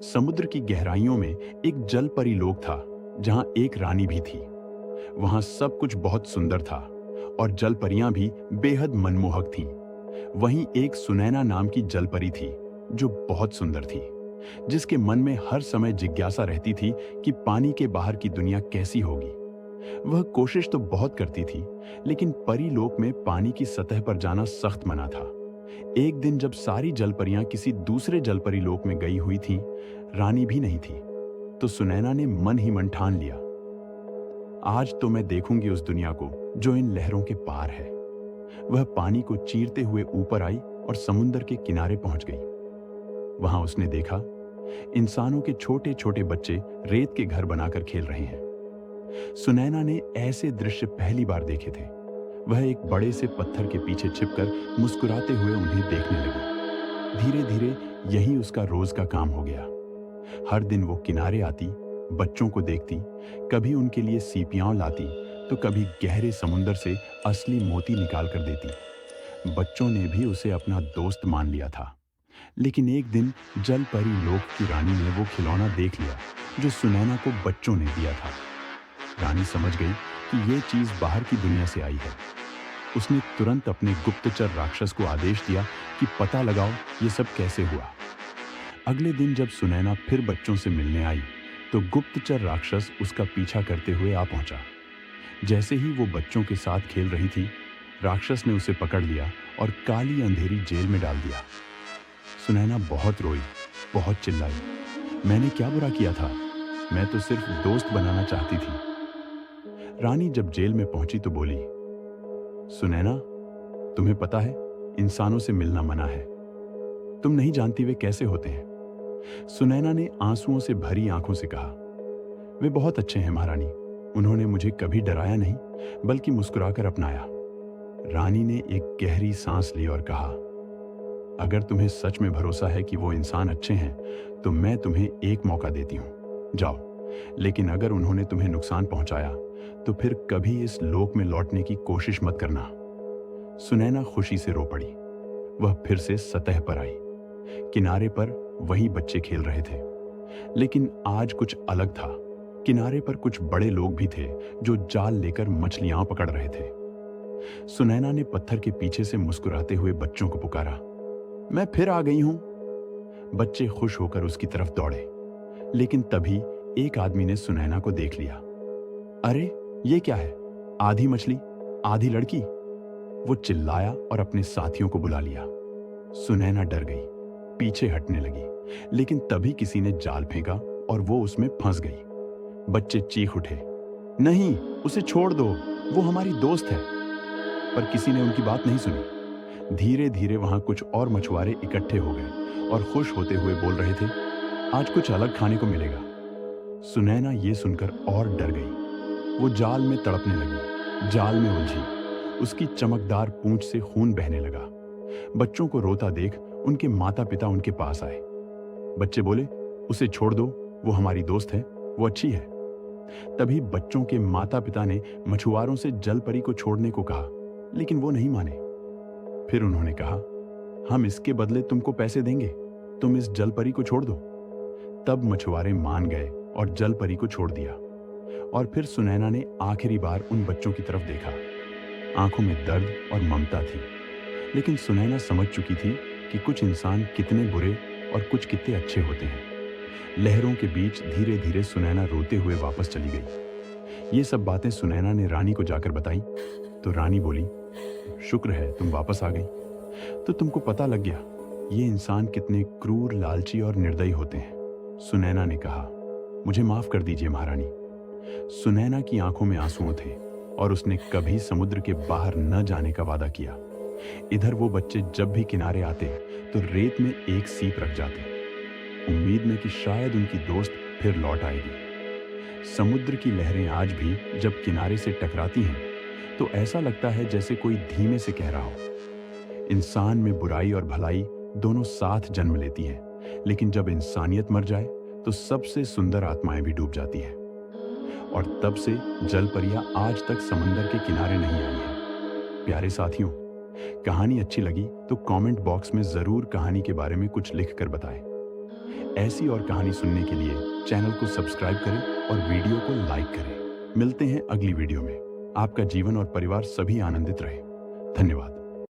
समुद्र की गहराइयों में एक जल परी लोक था, जहां एक रानी भी थी। वहां सब कुछ बहुत सुंदर था और जल परियां भी बेहद मनमोहक थीं। वहीं एक सुनैना नाम की जल परी थी, जो बहुत सुंदर थी, जिसके मन में हर समय जिज्ञासा रहती थी कि पानी के बाहर की दुनिया कैसी होगी। वह कोशिश तो बहुत करती थी, लेकिन परी लोक में पानी की सतह पर जाना सख्त मना था। एक दिन जब सारी जलपरियां किसी दूसरे जलपरी लोक में गई हुई थीं, रानी भी नहीं थी, तो सुनैना ने मन ही मन ठान लिया, आज तो मैं देखूंगी उस दुनिया को जो इन लहरों के पार है। वह पानी को चीरते हुए ऊपर आई और समुद्र के किनारे पहुंच गई। वहां उसने देखा, इंसानों के छोटे छोटे बच्चे रेत के घर बनाकर खेल रहे हैं। सुनैना ने ऐसे दृश्य पहली बार देखे थे। वह एक बड़े से पत्थर के पीछे छिपकर मुस्कुराते हुए उन्हें देखने लगी। धीरे धीरे यही उसका रोज का काम हो गया। हर दिन वो किनारे आती, बच्चों को देखती, कभी उनके लिए सीपियां लाती, तो कभी गहरे समुंदर से असली मोती निकाल कर देती। बच्चों ने भी उसे अपना दोस्त मान लिया था। लेकिन एक दिन जल परी लोक की रानी ने वो खिलौना देख लिया जो सुनैना को बच्चों ने दिया था। रानी समझ गई कि ये चीज बाहर की दुनिया से आई है। उसने तुरंत अपने गुप्तचर राक्षस को आदेश दिया कि पता लगाओ ये सब कैसे हुआ। अगले दिन जब सुनैना फिर बच्चों से मिलने आई, तो गुप्तचर राक्षस उसका पीछा करते हुए आ पहुंचा। जैसे ही वो बच्चों के साथ खेल रही थी, राक्षस ने उसे पकड़ लिया और काली अंधेरी जेल में डाल दिया। सुनैना बहुत रोई, बहुत चिल्लाई, मैंने क्या बुरा किया था? मैं तो सिर्फ दोस्त बनाना चाहती थी। रानी जब जेल में पहुंची तो बोली, सुनैना, तुम्हें पता है इंसानों से मिलना मना है। तुम नहीं जानती वे कैसे होते हैं। सुनैना ने आंसुओं से भरी आंखों से कहा, वे बहुत अच्छे हैं महारानी। उन्होंने मुझे कभी डराया नहीं, बल्कि मुस्कुराकर अपनाया। रानी ने एक गहरी सांस ली और कहा, अगर तुम्हें सच में भरोसा है कि वो इंसान अच्छे हैं, तो मैं तुम्हें एक मौका देती हूं, जाओ। लेकिन अगर उन्होंने तुम्हें नुकसान पहुंचाया, तो फिर कभी इस लोक में लौटने की कोशिश मत करना। सुनैना खुशी से रो पड़ी। वह फिर से सतह पर आई। किनारे पर वही बच्चे खेल रहे थे, लेकिन आज कुछ अलग था। किनारे पर कुछ बड़े लोग भी थे जो जाल लेकर मछलियां पकड़ रहे थे। सुनैना ने पत्थर के पीछे से मुस्कुराते हुए बच्चों को पुकारा, मैं फिर आ गई हूं। बच्चे खुश होकर उसकी तरफ दौड़े, लेकिन तभी एक आदमी ने सुनैना को देख लिया। अरे ये क्या है? आधी मछली आधी लड़की। वो चिल्लाया और अपने साथियों को बुला लिया। सुनैना डर गई, पीछे हटने लगी, लेकिन तभी किसी ने जाल फेंका और वो उसमें फंस गई। बच्चे चीख उठे, नहीं, उसे छोड़ दो, वो हमारी दोस्त है। पर किसी ने उनकी बात नहीं सुनी। धीरे धीरे वहां कुछ और मछुआरे इकट्ठे हो गए और खुश होते हुए बोल रहे थे, आज कुछ अलग खाने को मिलेगा। सुनैना ये सुनकर और डर गई। वो जाल में तड़पने लगी, जाल में उलझी। उसकी चमकदार पूंछ से खून बहने लगा। बच्चों को रोता देख उनके माता पिता उनके पास आए। बच्चे बोले, उसे छोड़ दो, वो हमारी दोस्त है, वो अच्छी है। तभी बच्चों के माता पिता ने मछुआरों से जल परी को छोड़ने को कहा, लेकिन वो नहीं माने। फिर उन्होंने कहा, हम इसके बदले तुमको पैसे देंगे, तुम इस जल परी को छोड़ दो। तब मछुआरे मान गए और जल परी को छोड़ दिया। और फिर सुनैना ने आखिरी बार उन बच्चों की तरफ देखा। आंखों में दर्द और ममता थी, लेकिन सुनैना समझ चुकी थी कि कुछ इंसान कितने बुरे और कुछ कितने अच्छे होते हैं। लहरों के बीच धीरे धीरे सुनैना रोते हुए वापस चली गई। ये सब बातें सुनैना ने रानी को जाकर बताई, तो रानी बोली, शुक्र है तुम वापस आ गई, तो तुमको पता लग गया ये इंसान कितने क्रूर, लालची और निर्दयी होते हैं। सुनैना ने कहा, मुझे माफ कर दीजिए महारानी। सुनैना की आंखों में आंसुओं थे और उसने कभी समुद्र के बाहर न जाने का वादा किया। इधर वो बच्चे जब भी किनारे आते तो रेत में एक सीप रख जाते, उम्मीद में कि शायद उनकी दोस्त फिर लौट आएगी। समुद्र की लहरें आज भी जब किनारे से टकराती हैं, तो ऐसा लगता है जैसे कोई धीमे से कह रहा हो। इंसान में बुराई और भलाई दोनों साथ जन्म लेती हैं, लेकिन जब इंसानियत मर जाए तो सबसे सुंदर आत्माएं भी डूब जाती हैं। और तब से जल परियां आज तक समंदर के किनारे नहीं आई हैं। प्यारे साथियों, कहानी अच्छी लगी तो कमेंट बॉक्स में जरूर कहानी के बारे में कुछ लिख कर बताएं। ऐसी और कहानी सुनने के लिए चैनल को सब्सक्राइब करें और वीडियो को लाइक करें। मिलते हैं अगली वीडियो में। आपका जीवन और परिवार सभी आनंदित रहे। धन्यवाद।